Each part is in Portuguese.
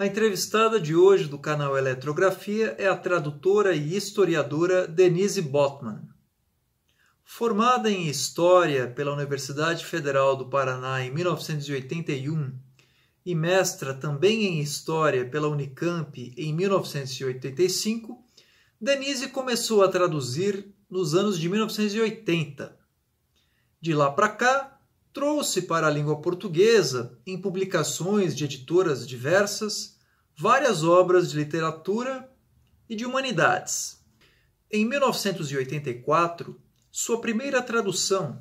entrevistada de hoje do canal Eletrografia é a tradutora e historiadora Denise Botman. Formada em História pela Universidade Federal do Paraná em 1981 e mestra também em História pela Unicamp em 1985, Denise começou a traduzir nos anos de 1980. De lá para cá, trouxe para a língua portuguesa, em publicações de editoras diversas, várias obras de literatura e de humanidades. Em 1984, sua primeira tradução,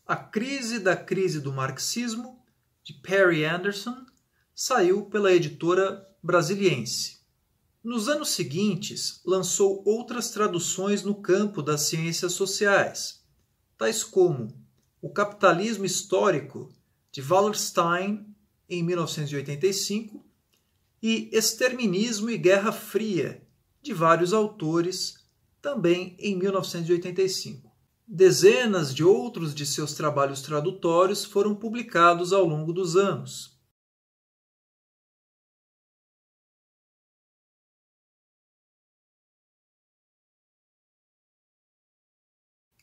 A Crise da Crise do Marxismo, de Perry Anderson, saiu pela editora Brasiliense. Nos anos seguintes, lançou outras traduções no campo das ciências sociais, tais como O Capitalismo Histórico, de Wallerstein, em 1985, e Exterminismo e Guerra Fria, de vários autores, também em 1985. Dezenas de outros de seus trabalhos tradutórios foram publicados ao longo dos anos.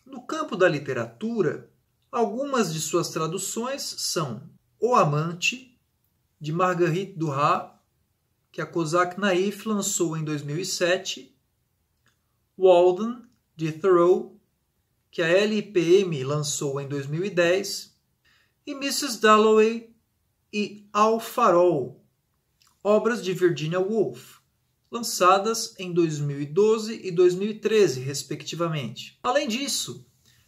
No campo da literatura, algumas de suas traduções são O Amante, de Marguerite Duras, que a Cosaque Naif lançou em 2007, Walden, de Thoreau, que a LIPM lançou em 2010, e Mrs. Dalloway e Ao Farol, obras de Virginia Woolf, lançadas em 2012 e 2013, respectivamente. Além disso,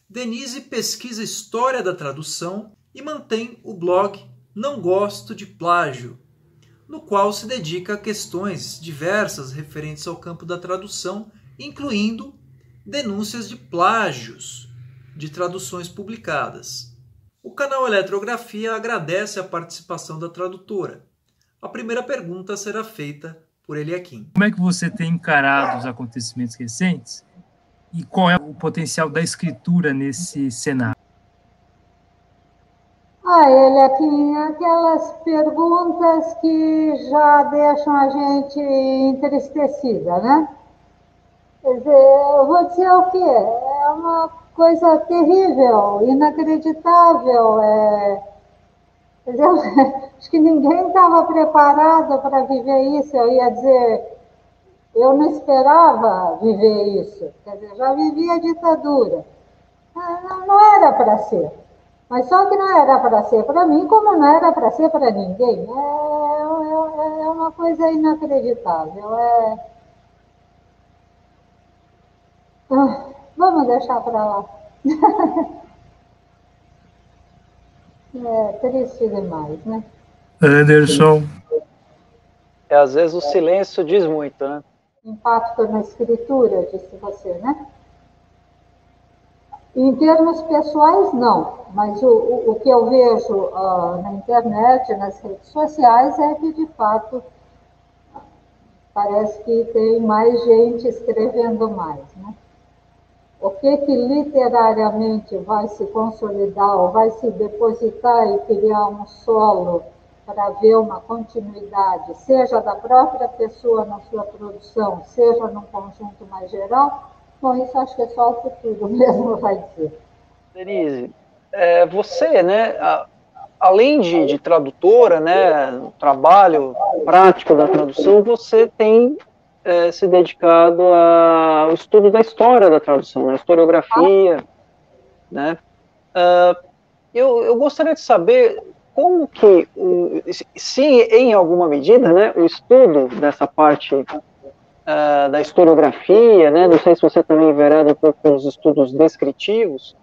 Denise pesquisa história da tradução e mantém o blog Não Gosto de Plágio, no qual se dedica a questões diversas referentes ao campo da tradução, incluindo denúncias de plágios de traduções publicadas. O canal Eletrografia agradece a participação da tradutora. A primeira pergunta será feita por Eliakim. Como é que você tem encarado os acontecimentos recentes e qual é o potencial da escritura nesse cenário? Eliakim, aquelas perguntas que já deixam a gente entristecida, né? Quer dizer, eu vou dizer o quê? É uma coisa terrível, inacreditável. Quer dizer, acho que ninguém estava preparado para viver isso. Eu ia dizer, eu não esperava viver isso. Quer dizer, já vivia a ditadura. Não era para ser. Mas só que não era para ser para mim, como não era para ser para ninguém. É uma coisa inacreditável. Vamos deixar para lá. É triste demais, né? Anderson. Às vezes o silêncio diz muito, né? Impacto na escritura, disse você, né? Em termos pessoais, não. Mas o que eu vejo na internet, nas redes sociais, é que, de fato, parece que tem mais gente escrevendo mais, né? O que literariamente vai se consolidar ou vai se depositar e criar um solo para ver uma continuidade, seja da própria pessoa na sua produção, seja num conjunto mais geral, bom, isso acho que é só o futuro mesmo vai dizer. Denise, você, né, além de tradutora, né, no trabalho prático da tradução, você tem se dedicado ao estudo da história da tradução, né, historiografia, né? Eu gostaria de saber como que, se em alguma medida, né, o estudo dessa parte da historiografia, né, não sei se você também verá depois pelos estudos descritivos,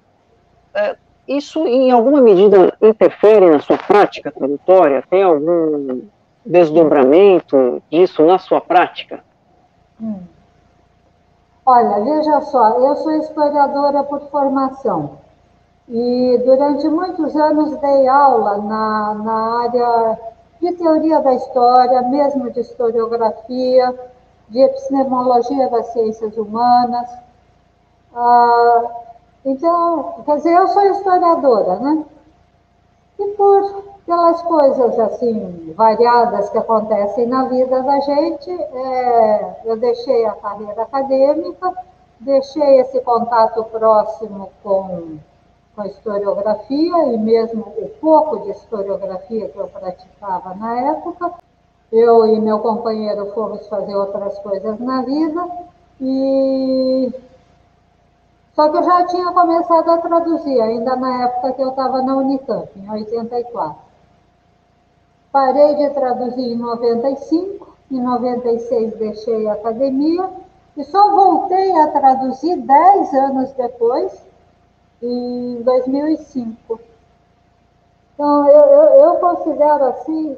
isso em alguma medida interfere na sua prática tradutória? Tem algum desdobramento disso na sua prática? Olha, veja só, eu sou historiadora por formação e durante muitos anos dei aula na área de teoria da história, mesmo de historiografia, de epistemologia das ciências humanas. Então, quer dizer, eu sou historiadora, né? E pelas coisas assim variadas que acontecem na vida da gente, eu deixei a carreira acadêmica, deixei esse contato próximo com a historiografia e mesmo o pouco de historiografia que eu praticava na época. Eu e meu companheiro fomos fazer outras coisas na vida e só que eu já tinha começado a traduzir, ainda na época que eu estava na Unicamp, em 84. Parei de traduzir em 95, em 96 deixei a academia e só voltei a traduzir 10 anos depois, em 2005. Então, eu considero assim,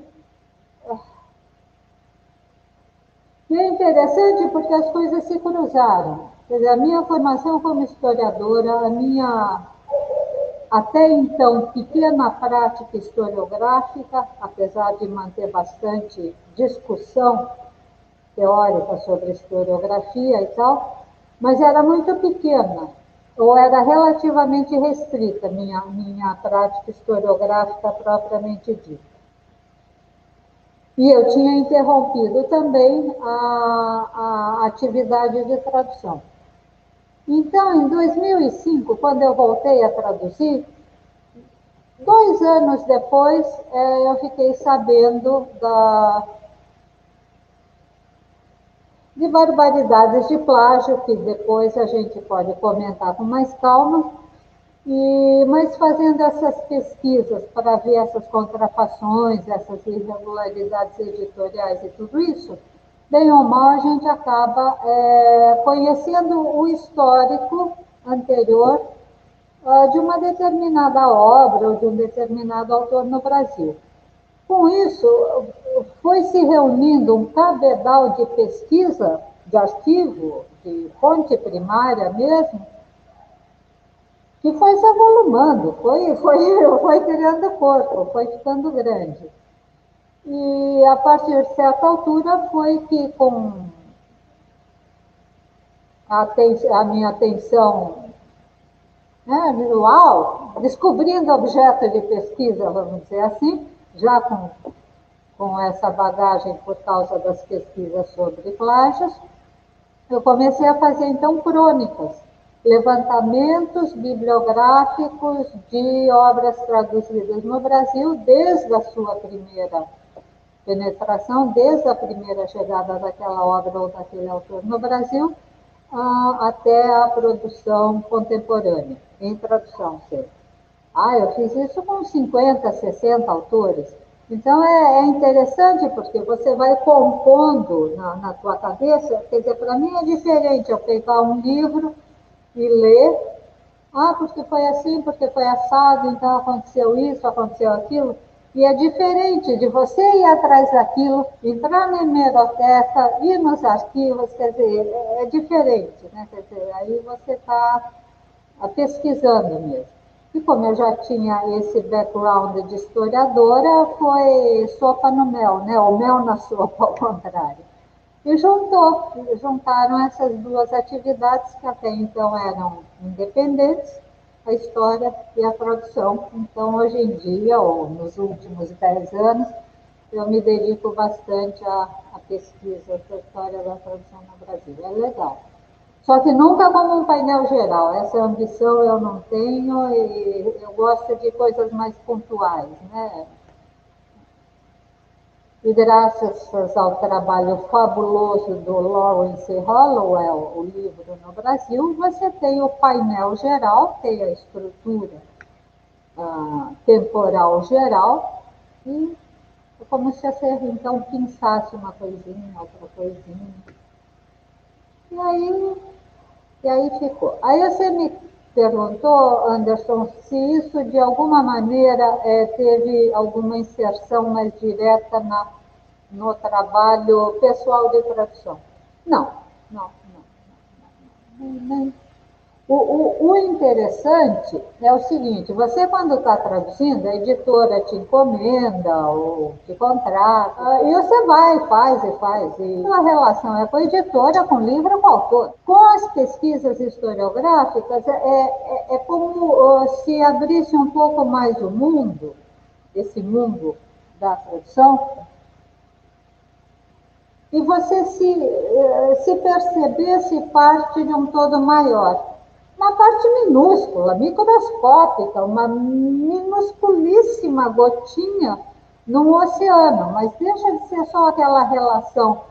que é interessante porque as coisas se cruzaram. Quer dizer, a minha formação como historiadora, a minha até então pequena prática historiográfica, apesar de manter bastante discussão teórica sobre historiografia e tal, mas era muito pequena, ou era relativamente restrita minha prática historiográfica propriamente dita. E eu tinha interrompido também a atividade de tradução. Então, em 2005, quando eu voltei a traduzir, 2 anos depois, eu fiquei sabendo de barbaridades de plágio, que depois a gente pode comentar com mais calma, mas fazendo essas pesquisas para ver essas contrafações, essas irregularidades editoriais e tudo isso, bem ou mal a gente acaba conhecendo o histórico anterior de uma determinada obra ou de um determinado autor no Brasil. Com isso, foi se reunindo um cabedal de pesquisa, de arquivo, de fonte primária mesmo, que foi se avolumando, foi criando corpo, foi ficando grande. E a partir de certa altura foi que, com a minha atenção visual, descobrindo objeto de pesquisa, vamos dizer assim, já com essa bagagem por causa das pesquisas sobre plágios, eu comecei a fazer, então, crônicas, levantamentos bibliográficos de obras traduzidas no Brasil, desde a sua primeira penetração, desde a primeira chegada daquela obra ou daquele autor no Brasil, até a produção contemporânea, em tradução sempre. Eu fiz isso com 50, 60 autores. Então, é interessante porque você vai compondo na tua cabeça. Quer dizer, para mim é diferente eu pegar um livro e ler, porque foi assim, porque foi assado, então aconteceu isso, aconteceu aquilo. E é diferente de você ir atrás daquilo, entrar na hemeroteca, ir nos arquivos, quer dizer, é diferente, né? Quer dizer, aí você está pesquisando mesmo. E como eu já tinha esse background de historiadora, foi sopa no mel, né? Ou mel na sopa, ao contrário. E juntaram essas duas atividades que até então eram independentes, a história e a tradução. Então, hoje em dia, ou nos últimos 10 anos, eu me dedico bastante à pesquisa da história da tradução no Brasil. É legal. Só que nunca como um painel geral. Essa ambição eu não tenho e eu gosto de coisas mais pontuais, né? E graças ao trabalho fabuloso do Lawrence Hollowell, o livro no Brasil, você tem o painel geral, tem a estrutura temporal geral, e é como se você, então, pensasse uma coisinha, outra coisinha. E aí ficou. Aí você me perguntou, Anderson, se isso de alguma maneira teve alguma inserção mais direta no trabalho pessoal de tradução. Não. O interessante é o seguinte, você quando está traduzindo, a editora te encomenda ou te contrata, e você vai, faz. E a relação é com a editora, com o livro, com o autor. Com as pesquisas historiográficas, é como se abrisse um pouco mais o mundo esse mundo da tradução, e você se percebesse parte de um todo maior. Uma parte minúscula, microscópica, uma minusculíssima gotinha no oceano, mas deixa de ser só aquela relação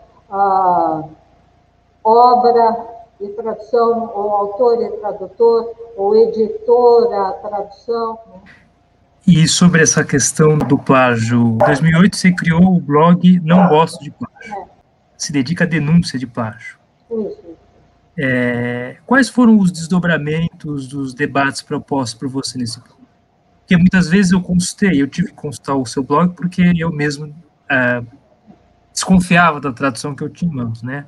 obra e tradução, ou autor e tradutor, ou editor a tradução. E sobre essa questão do plágio, em 2008 você criou o blog Não Gosto de Plágio. Se dedica à denúncia de plágio. Isso. Quais foram os desdobramentos dos debates propostos por você nesse blog? Porque muitas vezes eu tive que consultar o seu blog porque eu mesmo desconfiava da tradução que eu tinha em mãos, né?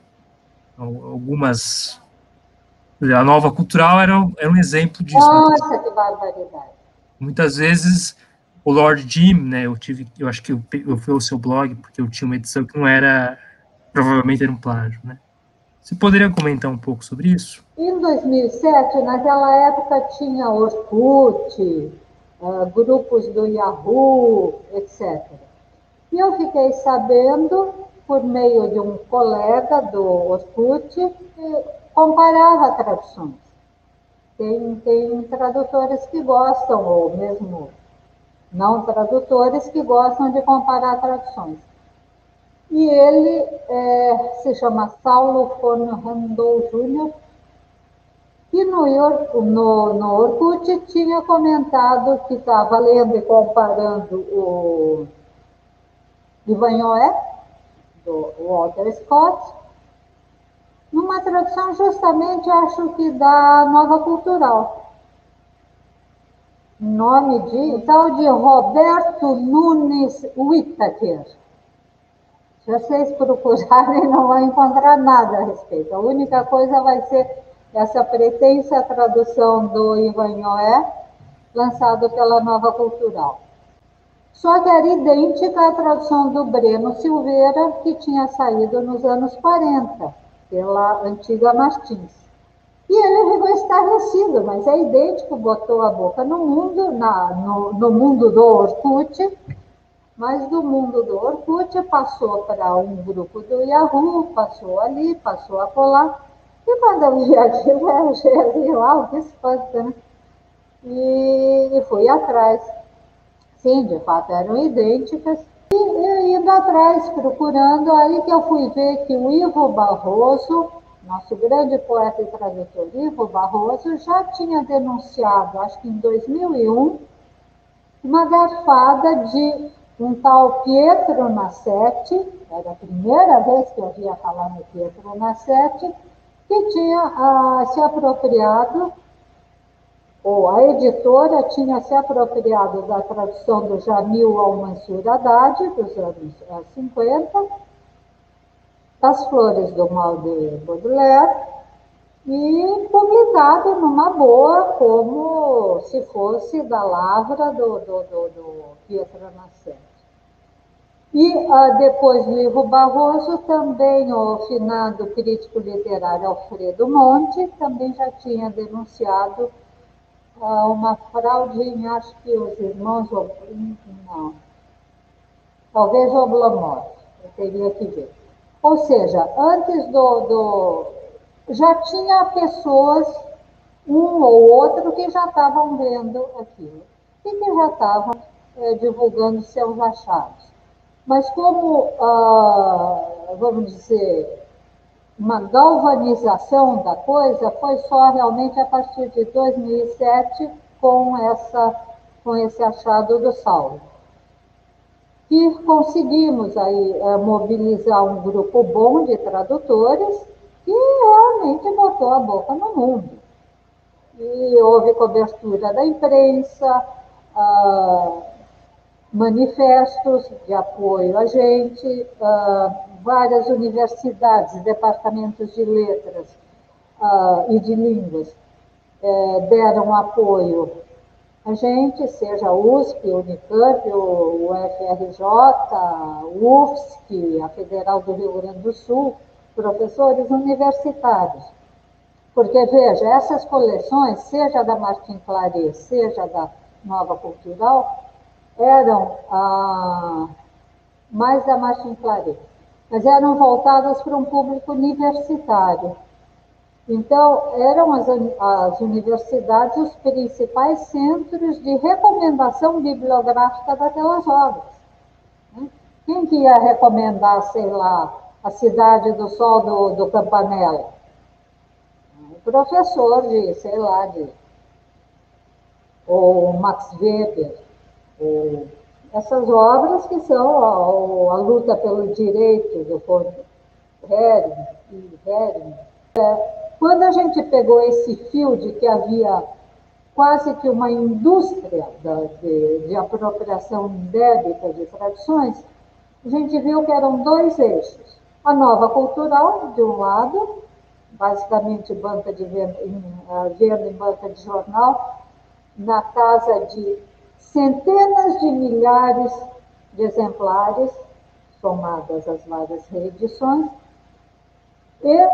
A Nova Cultural era um exemplo disso. Nossa, que barbaridade. Muitas vezes o Lord Jim, né, eu acho que eu fui ao seu blog porque eu tinha uma edição que não era, provavelmente era um plágio, né? Você poderia comentar um pouco sobre isso? Em 2007, naquela época, tinha Orkut, grupos do Yahoo, etc. E eu fiquei sabendo, por meio de um colega do Orkut, que comparava traduções. Tem tradutores que gostam, ou mesmo não tradutores, que gostam de comparar traduções. E ele se chama Saulo von Randol Jr., e no Orkut tinha comentado que estava lendo e comparando o Ivanhoé, do Walter Scott, numa tradução justamente, acho que da Nova Cultural. Nome de tal de Roberto Nunes Whittaker. Se vocês procurarem, não vão encontrar nada a respeito. A única coisa vai ser essa pretensa tradução do Ivanhoé, lançado pela Nova Cultural. Só que era idêntica à tradução do Breno Silveira, que tinha saído nos anos 40, pela antiga Martins. E ele ficou estarrecido, mas é idêntico, botou a boca no mundo, no mundo do Orkut, mas do mundo do Orkut passou para um grupo do Yahoo, passou ali, passou acolá. E quando eu vi aquilo, eu achei, uau, que espanto, né? E fui atrás. Sim, de fato, eram idênticas. E indo atrás, procurando, aí que eu fui ver que o Ivo Barroso, nosso grande poeta e tradutor Ivo Barroso, já tinha denunciado, acho que em 2001, uma garfada de um tal Pietro Nassetti, era a primeira vez que eu ouvia falar no Pietro Nassetti, que tinha se apropriado, ou a editora tinha se apropriado da tradução do Jamil Al-Mansur Haddad, dos anos 50, das Flores do Mal de Baudelaire, e publicado numa boa, como se fosse da lavra do Pietro Nassetti. E depois do Ivo Barroso, também o finado crítico literário Alfredo Monte também já tinha denunciado uma fraude em, acho que os irmãos, não, talvez Oblomov, eu teria que ver. Ou seja, antes já tinha pessoas, um ou outro, que já estavam vendo aquilo e que já estavam divulgando seus achados. Mas como, vamos dizer, uma galvanização da coisa, foi só realmente a partir de 2007 com esse achado do Saulo. E conseguimos aí mobilizar um grupo bom de tradutores que realmente botou a boca no mundo. E houve cobertura da imprensa, manifestos de apoio a gente, várias universidades, departamentos de letras e de línguas deram apoio a gente, seja a USP, o Unicamp, o UFRJ, o UFSC, a Federal do Rio Grande do Sul, professores universitários. Porque, veja, essas coleções, seja da Martin Claret, seja da Nova Cultural, eram mais da Martin Claret, mas eram voltadas para um público universitário. Então, eram as universidades os principais centros de recomendação bibliográfica daquelas obras. Né? Quem que ia recomendar, sei lá, A Cidade do Sol do Campanella? O professor de, sei lá, ou Max Weber, ou essas obras que são a luta pelo direito do Hering. Quando a gente pegou esse fio de que havia quase que uma indústria de apropriação indébita de tradições, a gente viu que eram dois eixos. A nova cultural, de um lado, basicamente banca de venda em banca de jornal, na casa de centenas de milhares de exemplares, somadas as várias reedições, e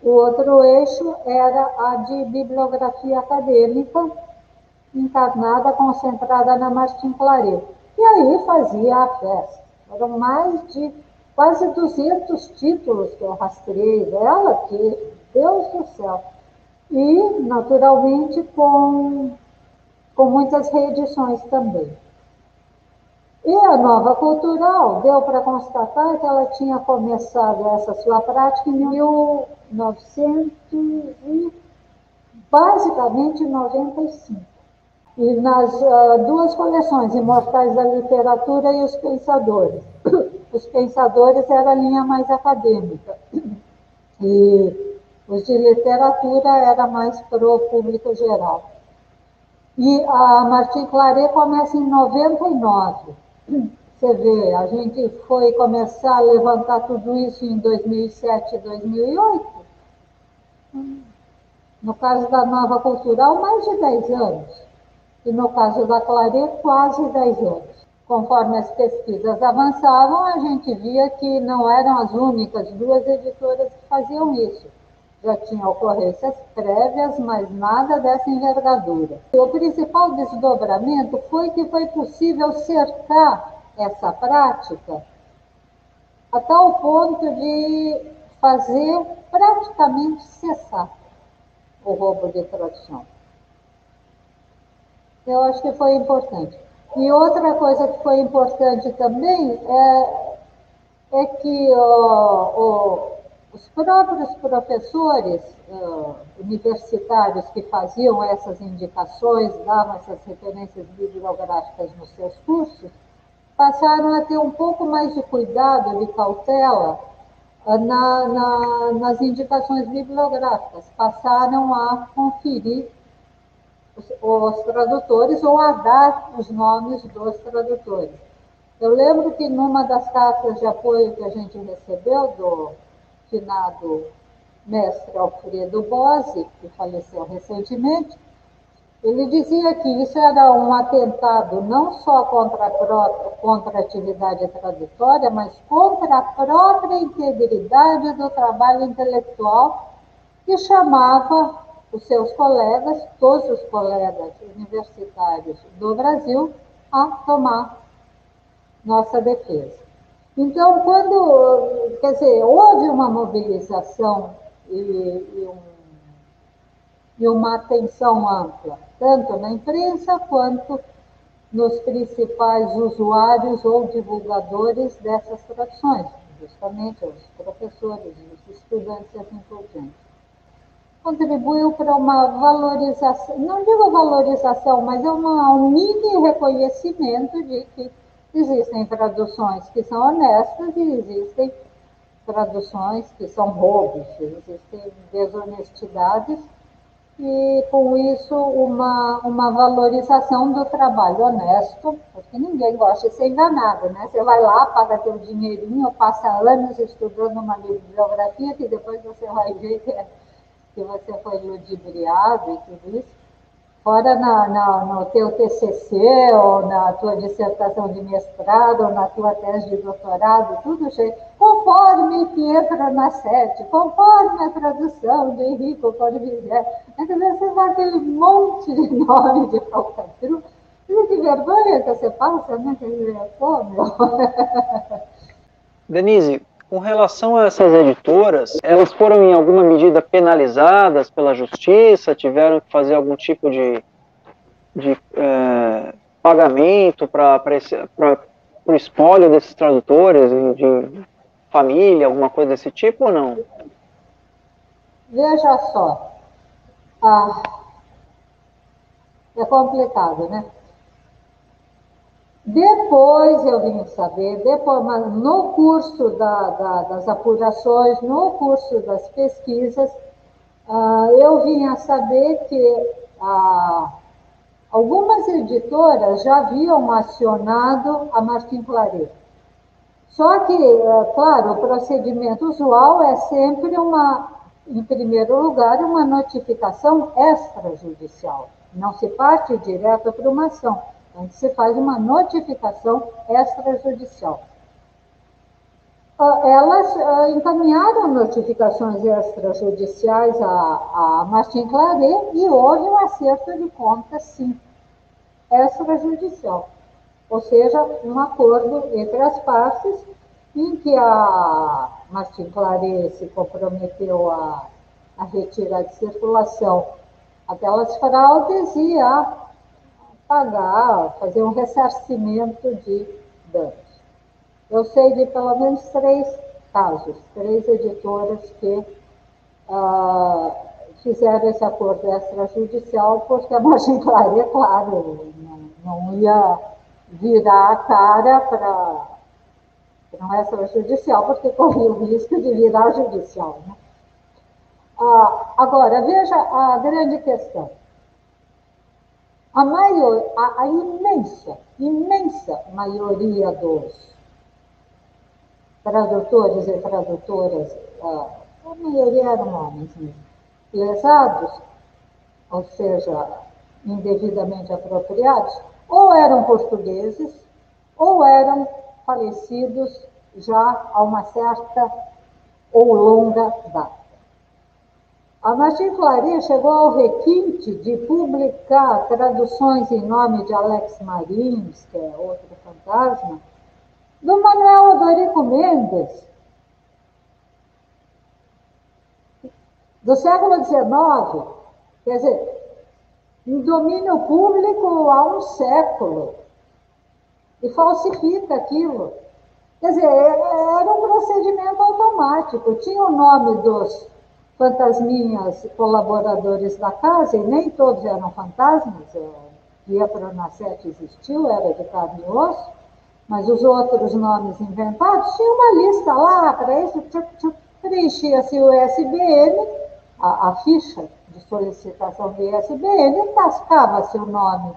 o outro eixo era a de bibliografia acadêmica, encarnada, concentrada na Martin Claret. E aí fazia a festa. Eram mais de quase 200 títulos que eu rastrei dela, que, Deus do céu. E, naturalmente, com muitas reedições também. E a nova cultural, deu para constatar que ela tinha começado essa sua prática em 1900 e basicamente 95. E nas duas coleções, Imortais da Literatura e Os Pensadores. Os Pensadores era a linha mais acadêmica. E os de literatura era mais para o público geral. E a Martin Claret começa em 99. Você vê, a gente foi começar a levantar tudo isso em 2007, 2008. No caso da Nova Cultural, mais de 10 anos. E no caso da Claret, quase 10 anos. Conforme as pesquisas avançavam, a gente via que não eram as únicas duas editoras que faziam isso. Já tinha ocorrências prévias, mas nada dessa envergadura. E o principal desdobramento foi que foi possível cercar essa prática a tal ponto de fazer praticamente cessar o roubo de tradução. Eu acho que foi importante. E outra coisa que foi importante também é que os próprios professores universitários que faziam essas indicações, davam essas referências bibliográficas nos seus cursos, passaram a ter um pouco mais de cuidado, de cautela, nas indicações bibliográficas. Passaram a conferir os tradutores ou a dar os nomes dos tradutores. Eu lembro que numa das cartas de apoio que a gente recebeu do finado mestre Alfredo Bose, que faleceu recentemente, ele dizia que isso era um atentado não só contra a atividade tradutória, mas contra a própria integridade do trabalho intelectual, e chamava os seus colegas, todos os colegas universitários do Brasil, a tomar nossa defesa. Então, houve uma mobilização e uma atenção ampla, tanto na imprensa quanto nos principais usuários ou divulgadores dessas traduções, justamente os professores, os estudantes e assim por diante. Contribuiu para uma valorização, não digo valorização, mas é um mini reconhecimento de que existem traduções que são honestas e existem traduções que são roubos, existem desonestidades, e com isso uma valorização do trabalho honesto, porque ninguém gosta de ser enganado, né? Você vai lá, paga teu dinheirinho, passa anos estudando uma bibliografia que depois você vai ver que você foi ludibriado e tudo isso. Fora no teu TCC, ou na tua dissertação de mestrado, ou na tua tese de doutorado, tudo cheio, conforme Pietro Nassetti, conforme a tradução de Enrico Corvisier. Então, você vai aquele monte de nome de falcatrua, e Que vergonha que você passa, né? Quer dizer, pô, meu. Denise, com relação a essas editoras, elas foram em alguma medida penalizadas pela justiça, tiveram que fazer algum tipo de pagamento para o espólio desses tradutores, de família, alguma coisa desse tipo ou não? Veja só, é complicado, né? Depois eu vim saber, mas no curso das apurações, no curso das pesquisas, eu vim a saber que algumas editoras já haviam acionado a Martin Claret. Só que, claro, o procedimento usual é sempre em primeiro lugar, uma notificação extrajudicial. Não se parte direto para uma ação. Antes se faz uma notificação extrajudicial. Elas encaminharam notificações extrajudiciais a Martin Claret e houve um acerto de contas, sim, extrajudicial. Ou seja, um acordo entre as partes em que a Martin Claret se comprometeu a retirar de circulação aquelas fraudes e a pagar, fazer um ressarcimento de danos. Eu sei de pelo menos 3 casos, 3 editoras que fizeram esse acordo extrajudicial, porque a Martin Claret, claro, não ia virar a cara para não extrajudicial, porque corria o risco de virar judicial. Né? Agora, veja a grande questão. A imensa maioria dos tradutores e tradutoras, a maioria eram homens mesmo, lesados, ou seja, indevidamente apropriados, ou eram portugueses, ou eram falecidos já há uma certa ou longa data. A Martin Claret chegou ao requinte de publicar traduções em nome de Alex Marins, que é outro fantasma, do Manuel Odorico Mendes, do século XIX, quer dizer, em domínio público há um século, e falsifica aquilo. Quer dizer, era um procedimento automático, tinha o nome dos fantasminhas colaboradores da casa, e nem todos eram fantasmas, Pietro Nassetti existiu, era de carne e osso, mas os outros nomes inventados, tinha uma lista lá, para isso preenchia-se o ISBN, a ficha de solicitação do ISBN, e tascava-se o nome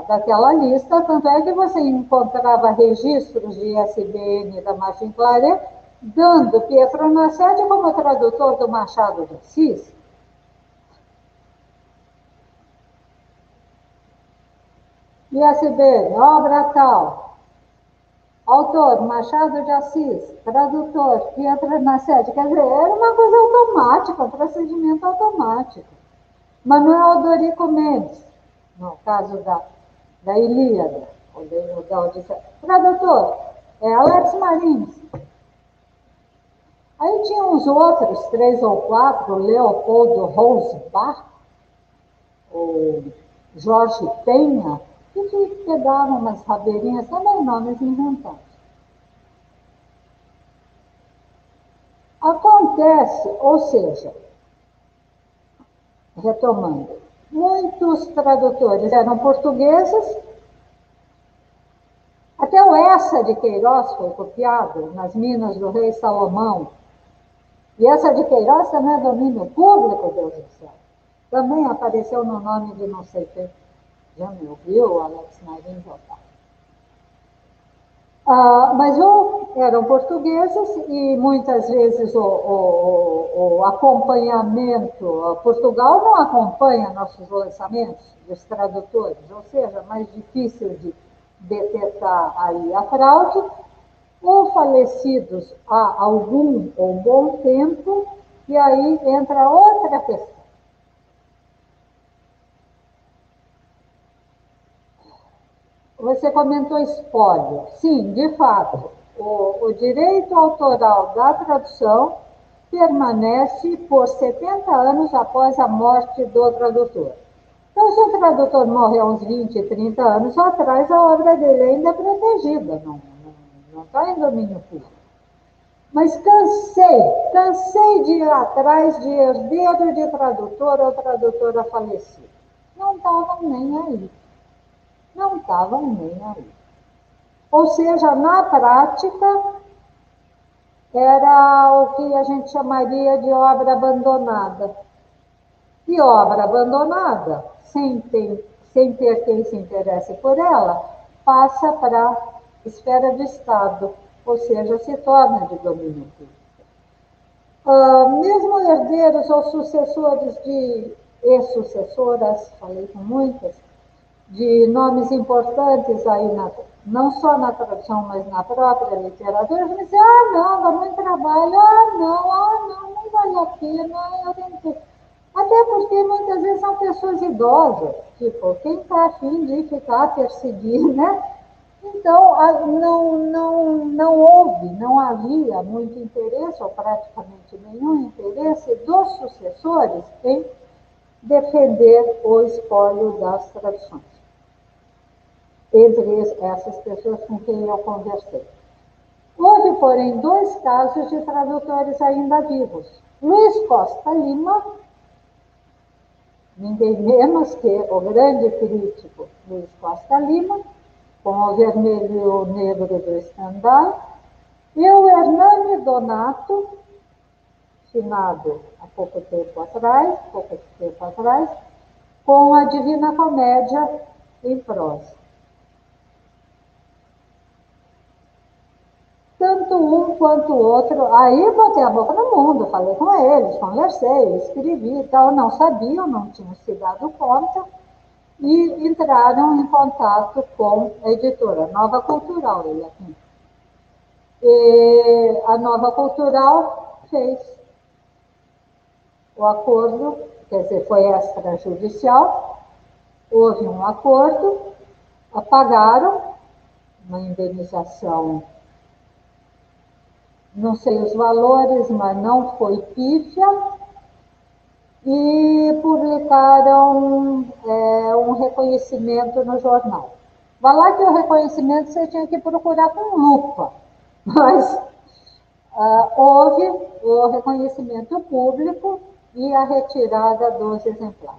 daquela lista, tanto é que você encontrava registros de ISBN da Martin Claret, dando Pietro Nassetti como tradutor do Machado de Assis. ISBN, obra tal, autor Machado de Assis, tradutor Pietro Nassetti, quer dizer, era uma coisa automática, um procedimento automático. Manuel Odorico Mendes, no caso da Ilíada, da Odisseia. Tradutor, Alex Marins. Aí tinha uns outros, 3 ou 4, Leopoldo Rosbach, o Jorge Penha, que pegavam umas rabeirinhas, também nomes inventados. Acontece, ou seja, retomando, muitos tradutores eram portugueses, até o Essa de Queiroz foi copiado nas Minas do Rei Salomão. E essa de Queiroz também é domínio público, Deus do céu. Também apareceu no nome de não sei quem. Já me ouviu, Alex Marins? Mas ou eram portugueses e muitas vezes o acompanhamento, Portugal não acompanha nossos lançamentos dos tradutores, ou seja, mais difícil de detectar aí a fraude, ou falecidos há algum ou bom tempo, e aí entra outra questão. você comentou espólio. Sim, de fato, o direito autoral da tradução permanece por 70 anos após a morte do tradutor. Então, se o tradutor morre há uns 20, 30 anos atrás, a obra dele ainda é protegida, não está em domínio público. Mas cansei de ir atrás de herdeiro de tradutor ou tradutora falecida. Não estavam nem aí. Não estavam nem aí. Ou seja, na prática, era o que a gente chamaria de obra abandonada. E obra abandonada, sem ter quem se interesse por ela, passa para a esfera do Estado, ou seja, se torna de domínio público. Mesmo herdeiros ou sucessores e sucessoras, falei com muitas, de nomes importantes aí, não só na tradução, mas na própria literatura, me dizem, não, dá muito trabalho, não vale a pena, eu tenho que... Até porque muitas vezes são pessoas idosas, tipo, quem está afim de ficar perseguindo, né? Então, não havia muito interesse, ou praticamente nenhum interesse, dos sucessores em defender o espólio das traduções. Entre essas pessoas com quem eu conversei. Houve, porém, 2 casos de tradutores ainda vivos. Luiz Costa Lima, ninguém menos que o grande crítico Luiz Costa Lima, com o vermelho e o negro do Stendhal, e o Hernani Donato, finado há pouco tempo atrás, com a Divina Comédia em prosa. Tanto um quanto o outro, aí botei a boca no mundo, falei com eles, conversei, escrevi e tal, não sabiam, não tinham se dado conta, e entraram em contato com a editora Nova Cultural. E a Nova Cultural fez o acordo, quer dizer, foi extrajudicial, houve um acordo, pagaram uma indenização, não sei os valores, mas não foi pífia, e publicaram um reconhecimento no jornal. Vai lá que o reconhecimento você tinha que procurar com lupa, mas houve o reconhecimento público e a retirada dos exemplares.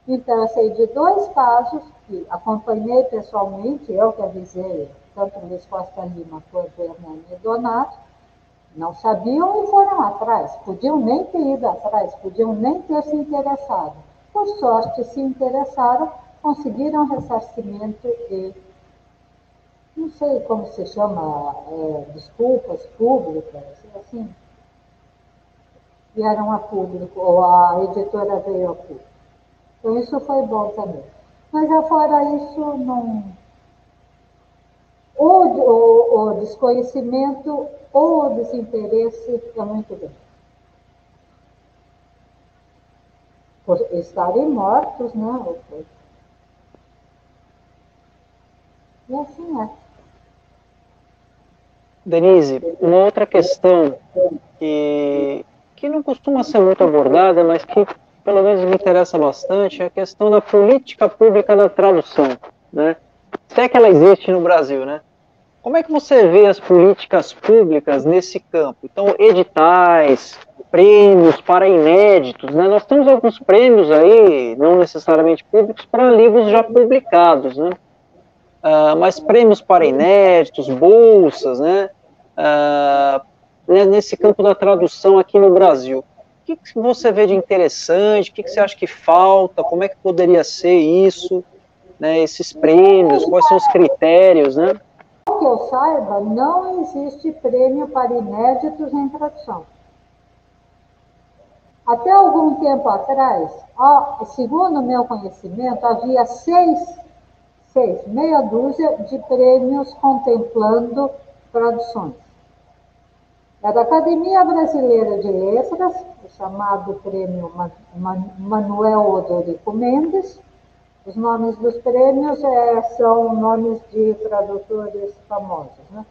Então, eu sei de 2 casos que acompanhei pessoalmente, eu que avisei tanto o Luiz Costa Lima quanto o Hernani Donato, não sabiam e foram atrás, podiam nem ter ido atrás, podiam nem ter se interessado. Por sorte, se interessaram, conseguiram ressarcimento e, não sei como se chama, desculpas públicas, assim, vieram a público, ou a editora veio a público. Então, isso foi bom também. Mas, afora isso, não... O desconhecimento ou o desinteresse é muito grande. Por estarem mortos, né? E assim é. Denise, uma outra questão que não costuma ser muito abordada, mas que pelo menos me interessa bastante, é a questão da política pública da tradução, né? Se é que ela existe no Brasil, né? Como é que você vê as políticas públicas nesse campo? Então, editais, prêmios para inéditos, né? Nós temos alguns prêmios aí, não necessariamente públicos, para livros já publicados, né? Mas prêmios para inéditos, bolsas, né? Nesse campo da tradução aqui no Brasil. O que você vê de interessante? O que você acha que falta? Como é que poderia ser isso? Né? Esses prêmios, quais são os critérios, né? Que eu saiba, não existe prêmio para inéditos em tradução. Até algum tempo atrás, segundo o meu conhecimento, havia meia dúzia de prêmios contemplando traduções. É da Academia Brasileira de Letras, o chamado Prêmio Manuel Odorico Mendes, Os nomes dos prêmios são nomes de tradutores famosos, né?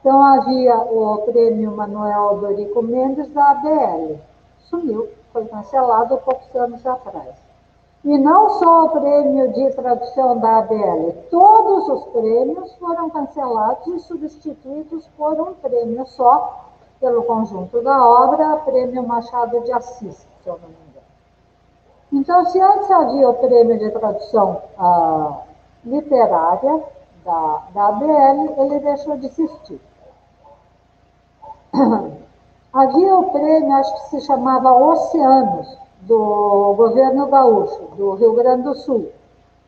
Então, havia o prêmio Manuel Dorico Mendes da ABL. Sumiu, foi cancelado há poucos anos atrás. E não só o prêmio de tradução da ABL, todos os prêmios foram cancelados e substituídos por um prêmio só, pelo conjunto da obra, Prêmio Machado de Assis, se eu não me engano. Então, se antes havia o prêmio de tradução literária da ABL, ele deixou de existir. Havia o prêmio, acho que se chamava Oceanos, do governo gaúcho, do Rio Grande do Sul.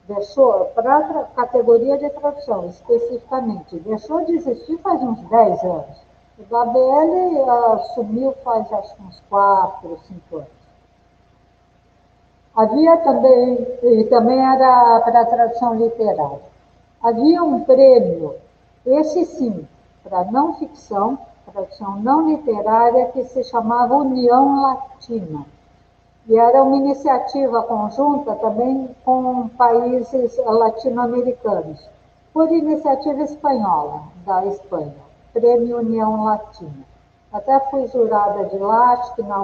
Deixou, para a categoria de tradução, especificamente, deixou de existir faz uns 10 anos. O da ABL sumiu faz, acho que uns 4, 5 anos. Havia também, e também era para a tradução literária, havia um prêmio, esse sim, para não ficção, tradução não literária, que se chamava União Latina. E era uma iniciativa conjunta também com países latino-americanos, por iniciativa espanhola, da Espanha, Prêmio União Latina. Até fui jurada de lá, acho que na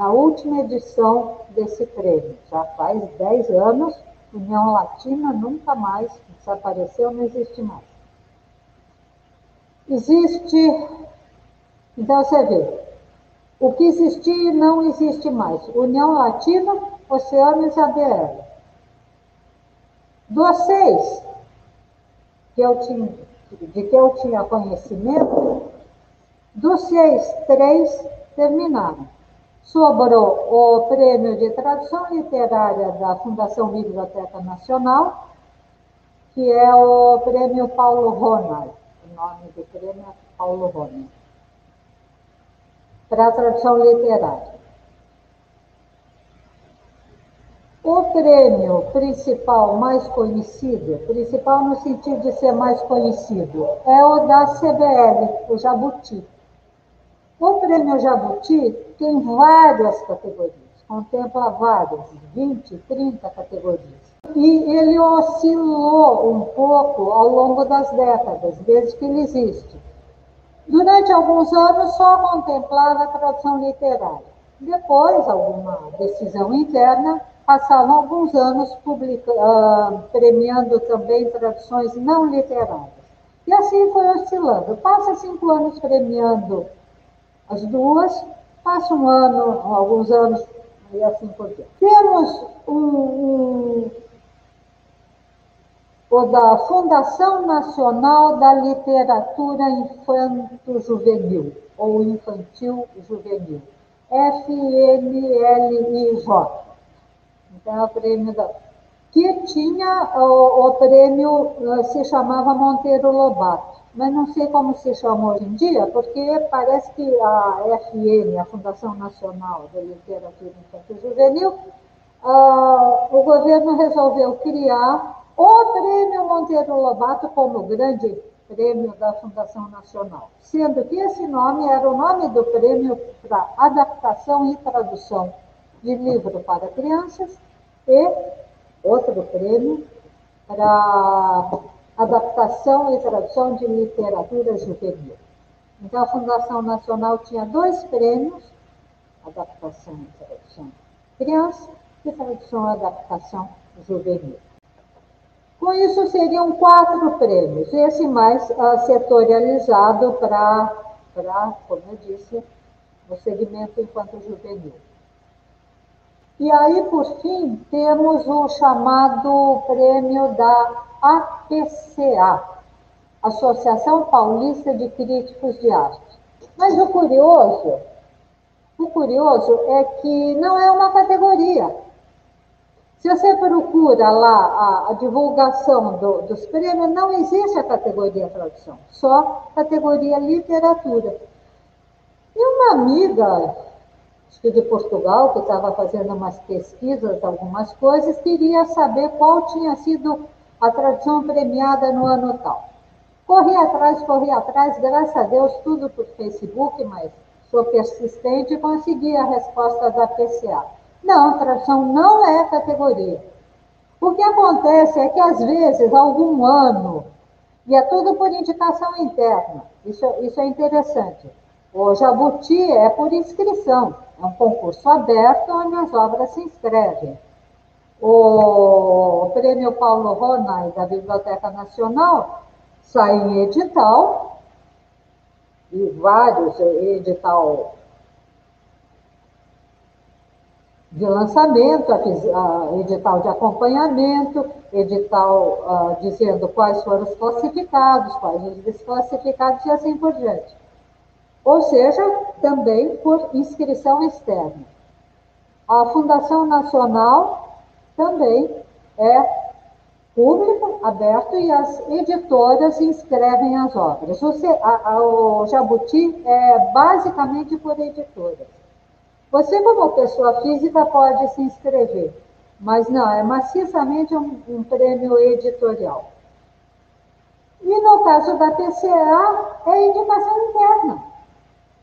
última edição desse prêmio. Já faz 10 anos, União Latina nunca mais desapareceu, não existe mais. Existe, então você vê, o que existia não existe mais. União Latina, Oceanos e ABL. Dos 6 de que eu tinha conhecimento, dos 6, 3 terminaram. Sobrou o prêmio de tradução literária da Fundação Biblioteca Nacional, que é o prêmio Paulo Ronald. O nome do prêmio é Paulo Ronald. Para a tradução literária. O prêmio principal mais conhecido, principal no sentido de ser mais conhecido, é o da CBL, o Jabuti. O prêmio Jabuti tem várias categorias, contempla várias, 20, 30 categorias. E ele oscilou um pouco ao longo das décadas, desde que ele existe. Durante alguns anos só contemplava a tradução literária. Depois, alguma decisão interna, passavam alguns anos premiando também traduções não literárias. E assim foi oscilando. Passa 5 anos premiando as duas, passa um ano, alguns anos, e assim por diante. Temos o da Fundação Nacional da Literatura Infanto-Juvenil, ou Infantil-Juvenil, FNLIJ. Então, é o prêmio que tinha o prêmio, se chamava Monteiro Lobato, mas não sei como se chama hoje em dia, porque parece que a FN, a Fundação Nacional da Literatura Infanto-Juvenil, o governo resolveu criar o prêmio Monteiro Lobato como grande prêmio da Fundação Nacional, sendo que esse nome era o nome do prêmio para adaptação e tradução de livro para crianças e outro prêmio para adaptação e tradução de literatura juvenil. Então, a Fundação Nacional tinha 2 prêmios, adaptação e tradução de criança e tradução e adaptação juvenil. Com isso, seriam 4 prêmios, esse mais setorializado para, como eu disse, o segmento infanto-juvenil. E aí, por fim, temos o chamado prêmio da APCA, Associação Paulista de Críticos de Arte. Mas o curioso é que não é uma categoria. Se você procura lá a divulgação dos prêmios, não existe a categoria tradução, só categoria literatura. E uma amiga, acho que de Portugal, que estava fazendo umas pesquisas, algumas coisas, queria saber qual tinha sido a tradução premiada no ano tal. Corri atrás, graças a Deus, tudo por Facebook, mas sou persistente e consegui a resposta da PCA. Não, tradução não é categoria. O que acontece é que, às vezes, algum ano, e é tudo por indicação interna, isso é interessante. O Jabuti é por inscrição, é um concurso aberto onde as obras se inscrevem. O Prêmio Paulo Ronay da Biblioteca Nacional sai em edital, e vários edital de lançamento, edital de acompanhamento, edital dizendo quais foram os classificados, quais os desclassificados e assim por diante. Ou seja, também por inscrição externa. A Fundação Nacional também é público, aberto, e as editoras inscrevem as obras. O Jabuti é basicamente por editoras. Você, como pessoa física, pode se inscrever, mas não, é maciçamente um prêmio editorial. E no caso da PCA, é indicação interna.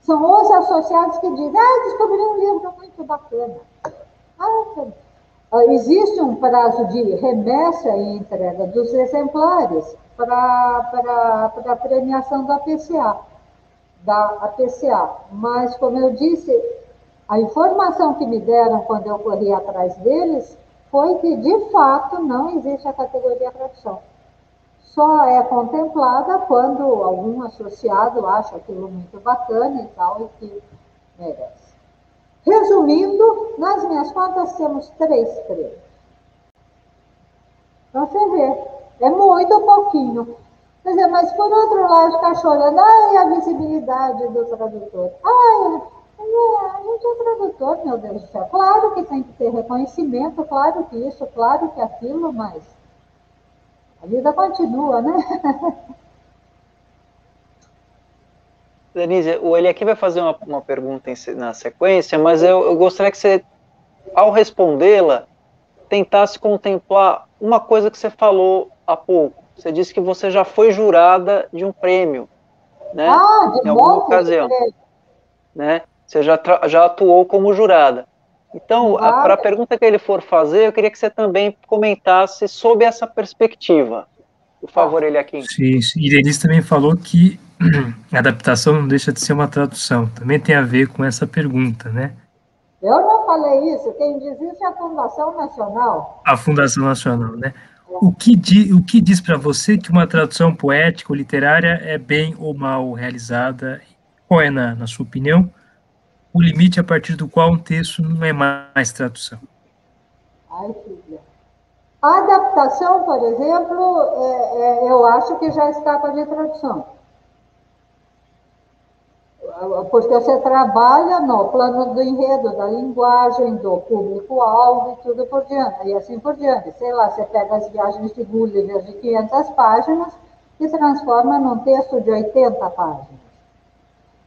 São os associados que dizem, descobri um livro muito bacana. Existe um prazo de remessa e entrega dos exemplares para a premiação da APCA. Mas, como eu disse, a informação que me deram quando eu corri atrás deles foi que, de fato, não existe a categoria tradução. Só é contemplada quando algum associado acha aquilo muito bacana e tal, e que merece. Resumindo, nas minhas contas temos 3 prêmios. Então você vê, é muito pouquinho. Quer dizer, mas por outro lado, ficar chorando, a visibilidade do tradutor. A gente é tradutor, meu Deus do céu. Claro que tem que ter reconhecimento, claro que isso, claro que aquilo, mas a vida continua, né? Denise, o Eli aqui vai fazer uma pergunta na sequência, mas eu gostaria que você, ao respondê-la, tentasse contemplar uma coisa que você falou há pouco. Você disse que você já foi jurada de um prêmio, né? De em alguma monte ocasião, de prêmio. né? Você já atuou como jurada. Então, para a pergunta que ele for fazer, eu queria que você também comentasse sobre essa perspectiva. Por favor, ele aqui. Sim, e Denise também falou que a adaptação não deixa de ser uma tradução. Também tem a ver com essa pergunta, né? Eu não falei isso, quem diz isso é a Fundação Nacional. A Fundação Nacional, né? O que diz para você que uma tradução poética ou literária é bem ou mal realizada? Qual é, na sua opinião, o limite a partir do qual um texto não é mais tradução? Ai, filha. A adaptação, por exemplo, eu acho que já escapa de tradução. Porque você trabalha no plano do enredo, da linguagem, do público-alvo e tudo por diante, e assim por diante. Sei lá, você pega as viagens de Gulliver de 500 páginas e transforma num texto de 80 páginas.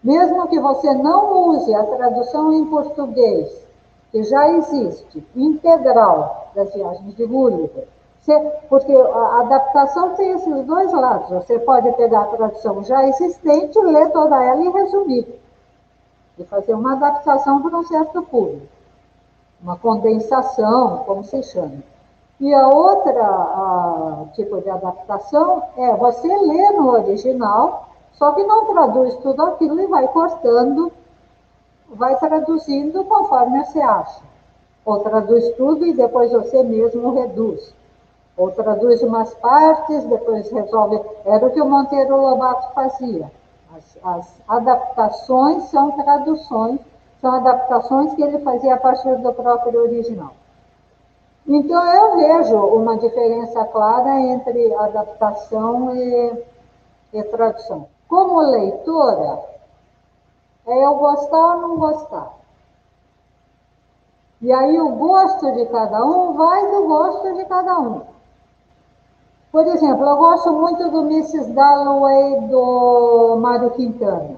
Mesmo que você não use a tradução em português, que já existe, integral, das viagens de Gulliver, porque a adaptação tem esses 2 lados. Você pode pegar a tradução já existente, ler toda ela e resumir. E fazer uma adaptação para um certo público. Uma condensação, como se chama. E a outra tipo de adaptação é você ler no original, só que não traduz tudo aquilo e vai cortando, vai traduzindo conforme você acha. Ou traduz tudo e depois você mesmo reduz. Ou traduz umas partes, depois resolve. Era o que o Monteiro Lobato fazia. As adaptações são traduções, são adaptações que ele fazia a partir do próprio original. Então, eu vejo uma diferença clara entre adaptação e tradução. Como leitora, é eu gostar ou não gostar. E aí o gosto de cada um vai do gosto de cada um. Por exemplo, eu gosto muito do Mrs. Dalloway do Mário Quintana.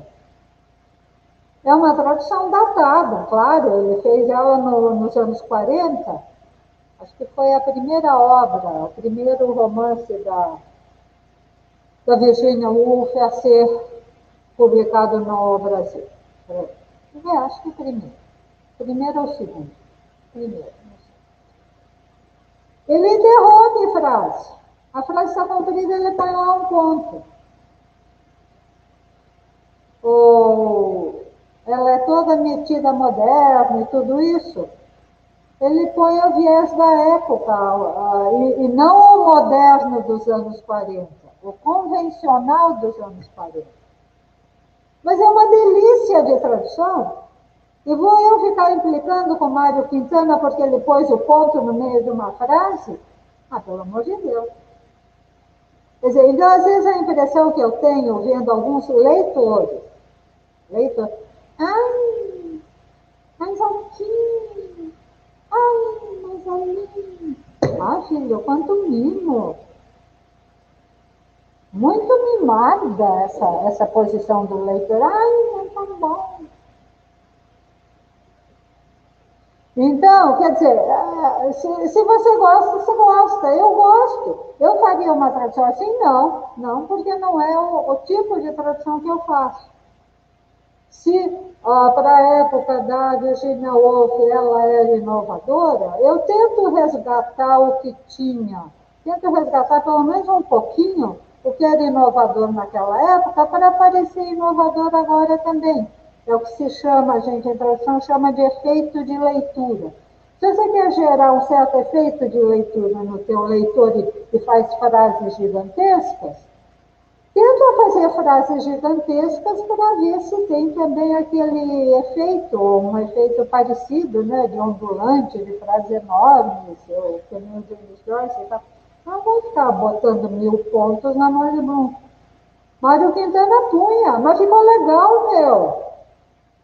É uma tradução datada, claro, ele fez ela nos anos 40. Acho que foi a primeira obra, o primeiro romance da Virginia Woolf a ser publicado no Brasil. Acho que o primeiro ou o segundo. Primeiro. Ele interrompe a frase. A frase está comprida, ele põe lá um ponto. Ou ela é toda metida moderna e tudo isso. Ele põe o viés da época, e não o moderno dos anos 40, o convencional dos anos 40. Mas é uma delícia de tradução. E vou eu ficar implicando com Mário Quintana porque ele pôs o ponto no meio de uma frase? Ah, pelo amor de Deus. Quer dizer, então, às vezes, a impressão que eu tenho vendo alguns leitores, ai, mas aqui, ai, mas ali, ah, filho, quanto mimo. Muito mimada essa posição do leitor. Ai, não tá bom. Então, quer dizer, se você gosta, você gosta. Eu gosto. Eu faria uma tradução assim? Não, porque não é o tipo de tradução que eu faço. Se para a época da Virginia Woolf ela era inovadora, eu tento resgatar o que tinha. Tento resgatar pelo menos um pouquinho o que era inovador naquela época para parecer inovador agora também. É o que se chama, a gente em tradução chama de efeito de leitura. Se você quer gerar um certo efeito de leitura no teu leitor e faz frases gigantescas, tenta fazer frases gigantescas para ver se tem também aquele efeito, ou um efeito parecido, né, de ondulante, de frases enormes, ou que nem o James Joyce e tal. Não vou ficar botando 1000 pontos na Mário Brum. Mário Quintana punha, mas ficou legal, meu.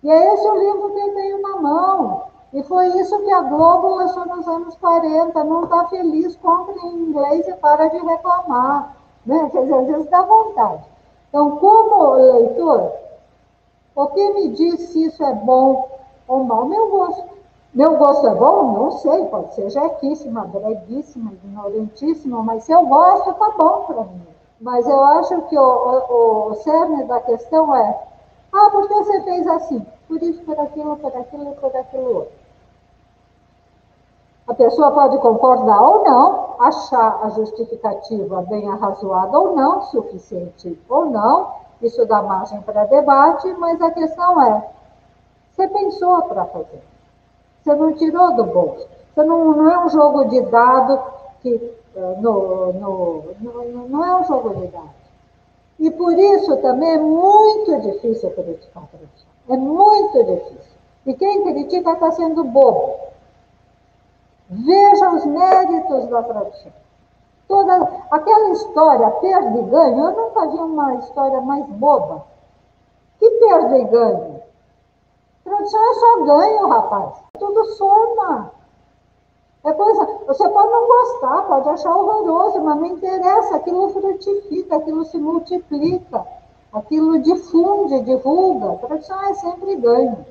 E é esse o livro que eu tenho na mão. E foi isso que a Globo lançou nos anos 40. Não está feliz, compre em inglês e para de reclamar. Né? Quer dizer, às vezes dá vontade. Então, como leitor, o que me diz se isso é bom ou mal? Meu gosto. Meu gosto é bom? Não sei, pode ser jequíssima, breguíssima, ignorantíssima, mas se eu gosto, tá bom para mim. Mas eu acho que o cerne da questão é: ah, por que você fez assim? Por isso, por aquilo e por aquilo outro. A pessoa pode concordar ou não, achar a justificativa bem arrazoada ou não, suficiente ou não, isso dá margem para debate, mas a questão é: você pensou para fazer? Você não tirou do bolso? Você não é um jogo de dado que não é um jogo de dado. E por isso também é muito difícil criticar a tradução. É muito difícil. E quem critica está sendo bobo. Veja os méritos da tradução. Toda aquela história, perda e ganho, eu nunca vi uma história mais boba. Que perda e ganho? Tradução é só ganho, rapaz. Tudo soma. É coisa, você pode não gostar, pode achar horroroso, mas não interessa, aquilo frutifica, aquilo se multiplica, aquilo difunde, divulga. A tradução é sempre ganho.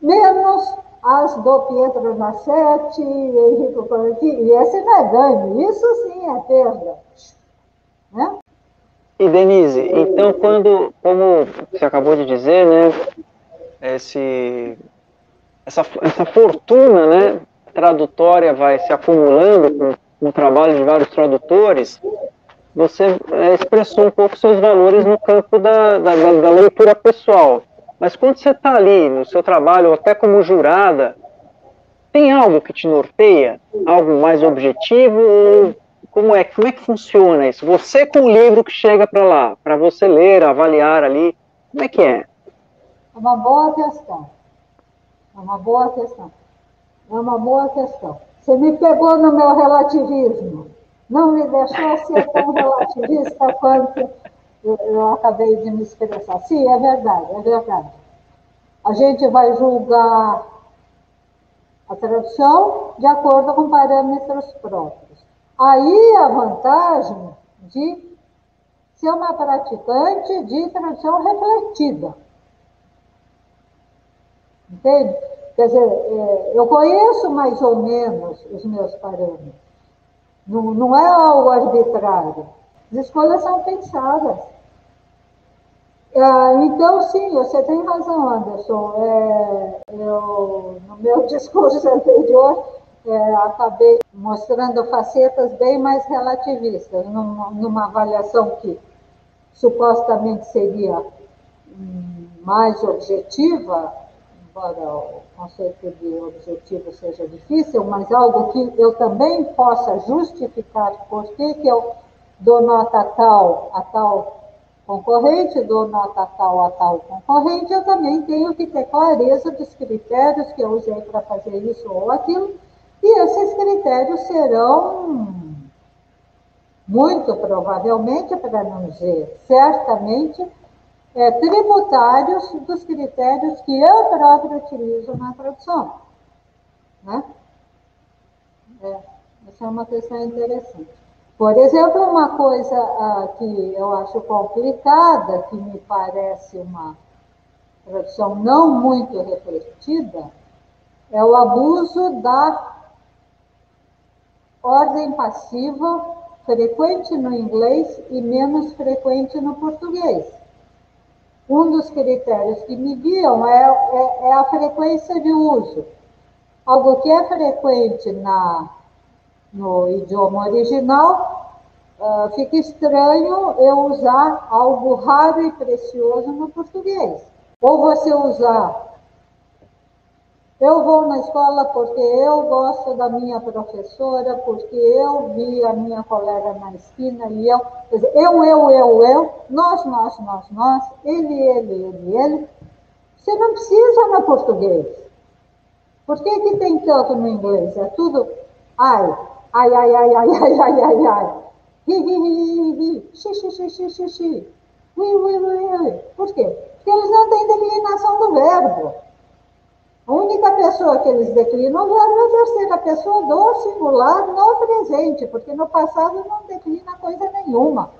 Menos as do Pietro Massetti, Henrico Corretti, e esse não é ganho, isso sim é perda. Né? E Denise, então como você acabou de dizer, né, essa fortuna, né, tradutória vai se acumulando com o trabalho de vários tradutores, você expressou um pouco seus valores no campo da leitura pessoal. Mas quando você está ali no seu trabalho, ou até como jurada, tem algo que te norteia? Algo mais objetivo? Ou como é que funciona isso? Você com o livro que chega para lá, para você ler, avaliar ali, como é que é? É uma boa questão. É uma boa questão. É uma boa questão. Você me pegou no meu relativismo. Não me deixou ser tão relativista quanto eu acabei de me expressar. Sim, é verdade, é verdade. A gente vai julgar a tradução de acordo com parâmetros próprios. Aí a vantagem de ser uma praticante de tradução refletida. Entende? Quer dizer, eu conheço mais ou menos os meus parâmetros. Não é algo arbitrário. As escolhas são pensadas. Então, sim, você tem razão, Anderson. No meu discurso anterior, acabei mostrando facetas bem mais relativistas, numa avaliação que supostamente seria mais objetiva, embora o conceito de objetivo seja difícil, mas algo que eu também possa justificar por que eu dou nota tal a tal concorrente, dou nota tal a tal concorrente, eu também tenho que ter clareza dos critérios que eu usei para fazer isso ou aquilo, e esses critérios serão, muito provavelmente, para não dizer certamente, tributários dos critérios que eu próprio utilizo na tradução. Né? Essa é uma questão interessante. Por exemplo, uma coisa que eu acho complicada, que me parece uma tradução não muito refletida, é o abuso da ordem passiva frequente no inglês e menos frequente no português. Um dos critérios que me guiam é a frequência de uso. Algo que é frequente no idioma original, fica estranho eu usar algo raro e precioso no português. Ou você usar, eu vou na escola porque eu gosto da minha professora, porque eu vi a minha colega na esquina e eu, quer dizer, eu, nós, ele. Você não precisa no português. Por que tem tanto no inglês? É tudo ai, ai. Xi. Ui. Por quê? Porque eles não têm declinação do verbo. A única pessoa que eles declinam o verbo é a terceira pessoa do singular no presente, porque no passado não declina coisa nenhuma.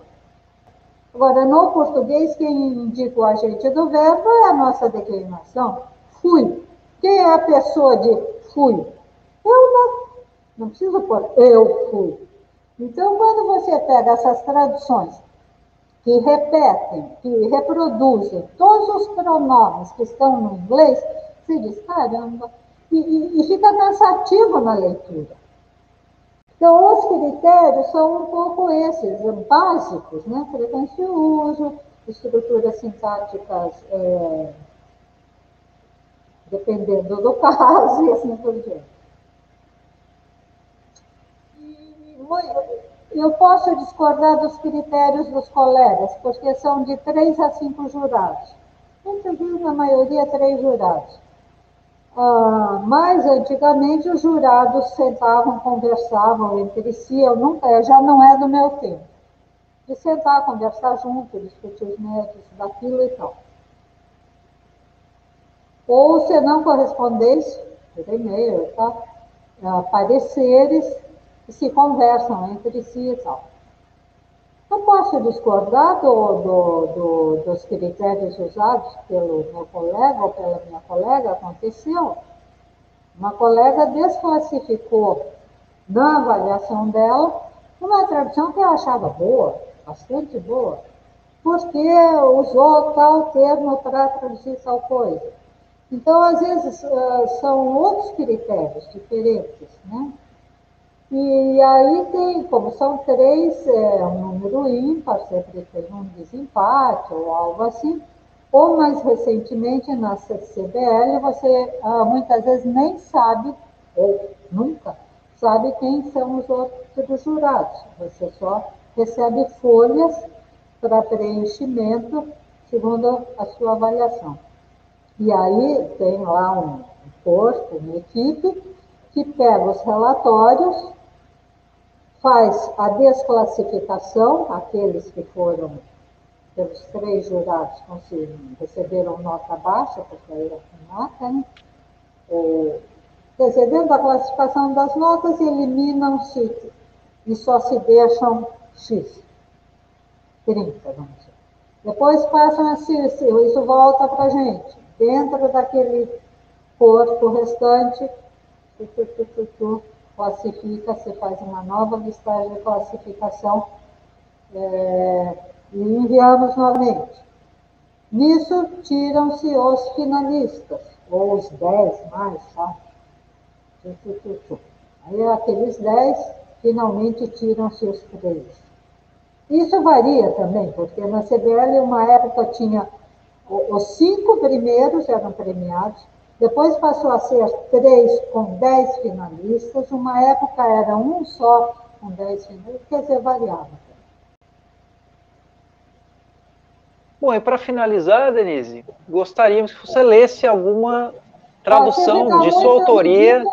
Agora, no português, quem indica o agente do verbo é a nossa declinação. Fui. Quem é a pessoa de fui? Eu não preciso pôr eu fui. Então, quando você pega essas traduções que repetem, que reproduzem todos os pronomes que estão no inglês, você diz, caramba, e fica cansativo na leitura. Então, os critérios são um pouco esses, básicos, né? Frequência de uso, estruturas sintáticas, dependendo do caso, e assim por diante. Eu posso discordar dos critérios dos colegas, porque são de 3 a 5 jurados. Muitas vezes, na maioria, 3 jurados. Mas, antigamente, os jurados sentavam, conversavam entre si. Já não é do meu tempo. De sentar, conversar junto, discutir os méritos daquilo e tal. Ou, se não correspondência, por e-mail, tá? Pareceres, que se conversam entre si e tal. Não posso discordar dos critérios usados pelo meu colega ou pela minha colega. Aconteceu. Uma colega desclassificou na avaliação dela uma tradução que eu achava boa, bastante boa, porque usou tal termo para traduzir tal coisa. Então, às vezes, são outros critérios diferentes, né? E aí tem, como são 3, um número ímpar, sempre tem um desempate ou algo assim. Ou, mais recentemente, na CBL, você muitas vezes nem sabe, ou nunca, sabe quem são os outros jurados. Você só recebe folhas para preenchimento segundo a sua avaliação. E aí tem lá um corpo, uma equipe, que pega os relatórios, faz a desclassificação, aqueles que foram, pelos 3 jurados, receberam nota baixa, porque aí era com nota, né? Recebendo a classificação das notas, eliminam-se e só se deixam X, 30, vamos dizer. Depois passam isso volta para a gente. Dentro daquele corpo restante, classifica, você faz uma nova listagem de classificação e enviamos novamente. Nisso tiram-se os finalistas, ou os 10 mais, sabe? Aí aqueles 10, finalmente tiram-se os 3. Isso varia também, porque na CBL, uma época tinha os 5 primeiros eram premiados, depois passou a ser 3 com 10 finalistas, uma época era um só com 10 finalistas, quer dizer, variava. Bom, e para finalizar, Denise, gostaríamos que você lesse alguma tradução de sua autoria.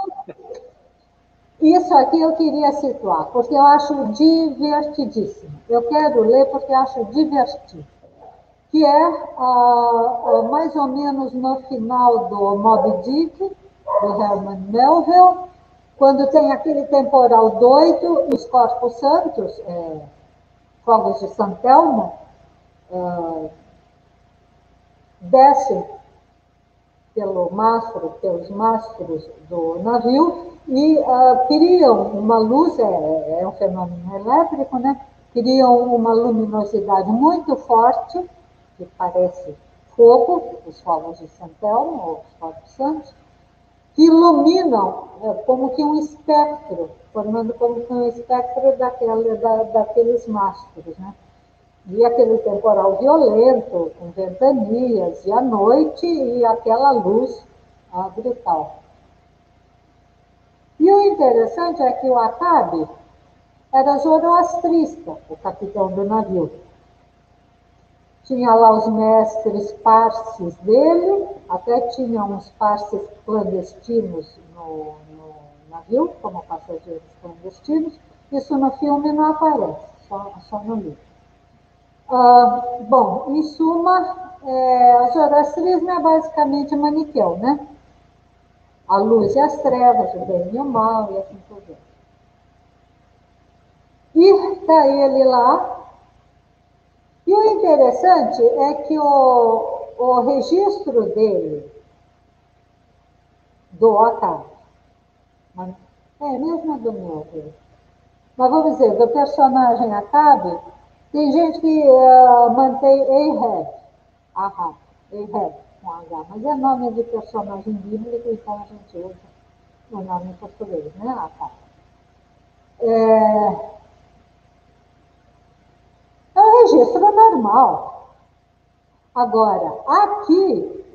Isso aqui eu queria situar, porque eu acho divertidíssimo. Eu quero ler porque acho divertido. Que é mais ou menos no final do Moby Dick, do Herman Melville, quando tem aquele temporal doido, os Corpos Santos, fogos de São Telmo, descem pelos mastros do navio e criam uma luz, é um fenômeno elétrico, né? Criam uma luminosidade muito forte, que parece fogo, os fogos de São Telmo, ou os Corpos Santos, que iluminam como que um espectro, formando como que um espectro daqueles mastros, né? E aquele temporal violento, com ventanias, e à noite, e aquela luz brutal. E o interessante é que o Acabe era zoroastrista, o capitão do navio. Tinha lá os mestres parsis dele, até tinha uns parsis clandestinos no navio, como passageiros clandestinos. Isso no filme não aparece, só no livro. Bom, em suma, o zoroastrismo é basicamente maniqueu, né? A luz e as trevas, o bem e o mal, e assim por diante. E está ele lá. E o interessante é que o registro dele, do Acabe, mesmo do meu, mas vamos dizer, do personagem Acabe, tem gente que mantém Ahab, com H, mas é nome de personagem bíblico, então a gente usa o nome em português, né? Acabe. É um registro normal. Agora, aqui,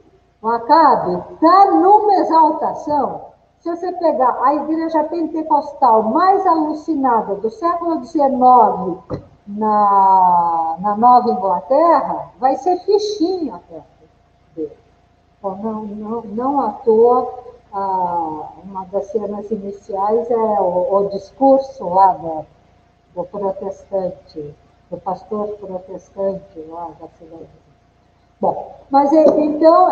o Acabe está numa exaltação. Se você pegar a igreja pentecostal mais alucinada do século XIX na Nova Inglaterra, vai ser fichinha perto dele. Então, não à toa, uma das cenas iniciais é o discurso lá do protestante, do pastor protestante lá da cidade. Bom, mas então,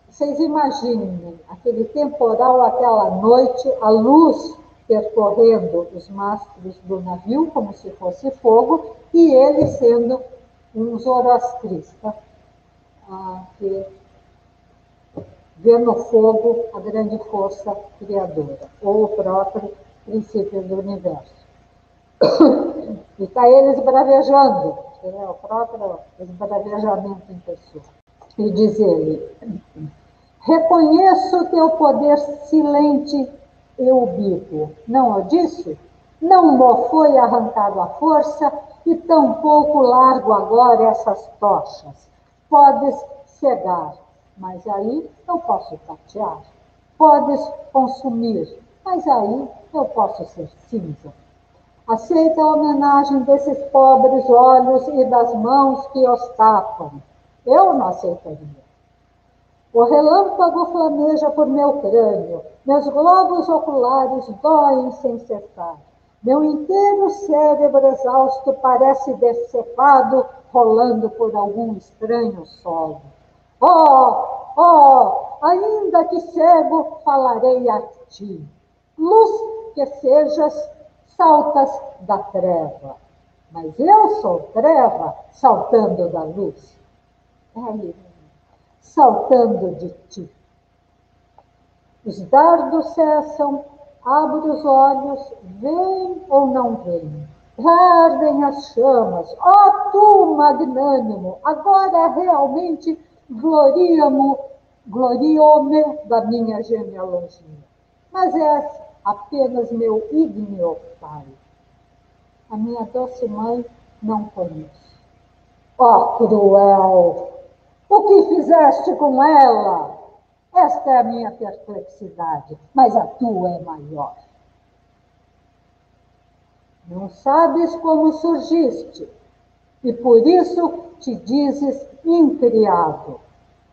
vocês imaginem aquele temporal, aquela noite, a luz percorrendo os mastros do navio, como se fosse fogo, e ele sendo um zoroastrista, que vê no fogo a grande força criadora, ou o próprio princípio do universo. E está ele esbravejando, o próprio esbravejamento em pessoa. E diz ele: reconheço teu poder silente e ubíquo. Não o disse? Não me foi arrancado a força, e tampouco largo agora essas tochas. Podes cegar, mas aí eu posso tatear. Podes consumir, mas aí eu posso ser cinza. Aceita a homenagem desses pobres olhos e das mãos que os tapam. Eu não aceitaria. O relâmpago flameja por meu crânio, meus globos oculares doem sem cessar. Meu inteiro cérebro exausto parece decepado, rolando por algum estranho solo. Ainda que cego, falarei a ti. Luz que sejas, saltas da treva. Mas eu sou treva, saltando da luz. Saltando de ti. Os dardos cessam, abro os olhos, vêm ou não vêm. Já ardem as chamas. Ó tu, magnânimo, agora realmente gloriamo-me da minha genealogia. Mas és apenas meu ígneo pai. A minha doce mãe não conheço. Ó cruel, o que fizeste com ela? Esta é a minha perplexidade, mas a tua é maior. Não sabes como surgiste, e por isso te dizes incriado.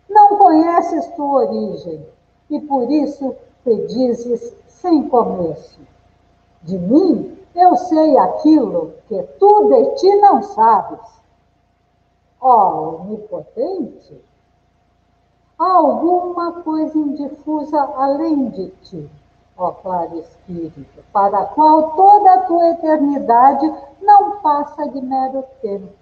Não conheces tua origem, e por isso te dizes sem começo. De mim, eu sei aquilo que tu de ti não sabes. Ó, onipotente, há alguma coisa indifusa além de ti, ó claro espírito, para a qual toda a tua eternidade não passa de mero tempo.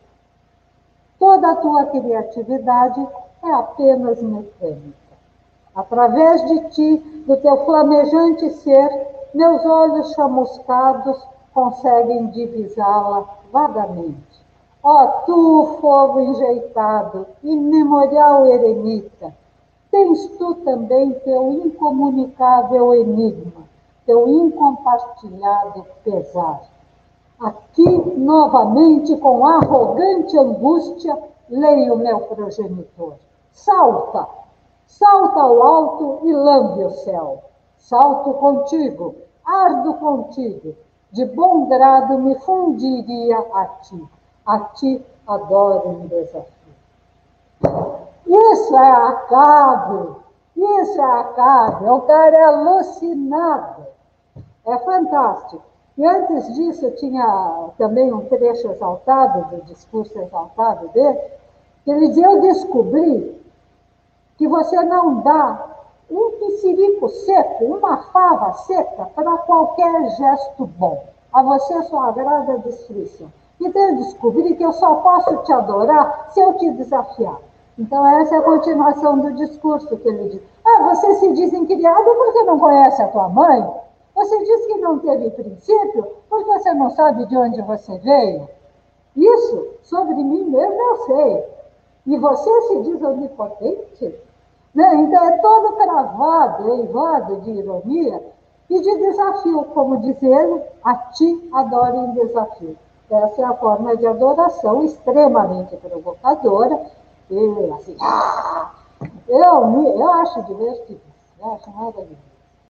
Toda a tua criatividade é apenas mecânica. Através de ti, do teu flamejante ser, meus olhos chamuscados conseguem divisá-la vagamente. Ó tu, fogo enjeitado, imemorial eremita, tens tu também teu incomunicável enigma, teu incompartilhado pesar. Aqui, novamente, com arrogante angústia, leio meu progenitor. Salta! Salta ao alto e lambe o céu. Salto contigo, ardo contigo. De bom grado me fundiria a ti. A ti adoro em desafio. Isso é Acabe. Isso é Acabe. O cara é alucinado. É fantástico. E antes disso, eu tinha também um trecho exaltado, do discurso exaltado dele, que ele dizia, eu descobri que você não dá um piscirico seco, uma fava seca, para qualquer gesto bom. A você só agrada a destruição. Então eu descobri que eu só posso te adorar se eu te desafiar. Então essa é a continuação do discurso que ele diz. Ah, você se diz incriado porque não conhece a tua mãe? Você diz que não teve princípio porque você não sabe de onde você veio? Isso, sobre mim mesmo, eu sei. E você se diz onipotente? Né? Então é todo cravado, eivado de ironia e de desafio, como diz ele, a ti adoro em desafio. Essa é a forma de adoração extremamente provocadora. E assim, eu acho divertido, eu acho maravilhoso.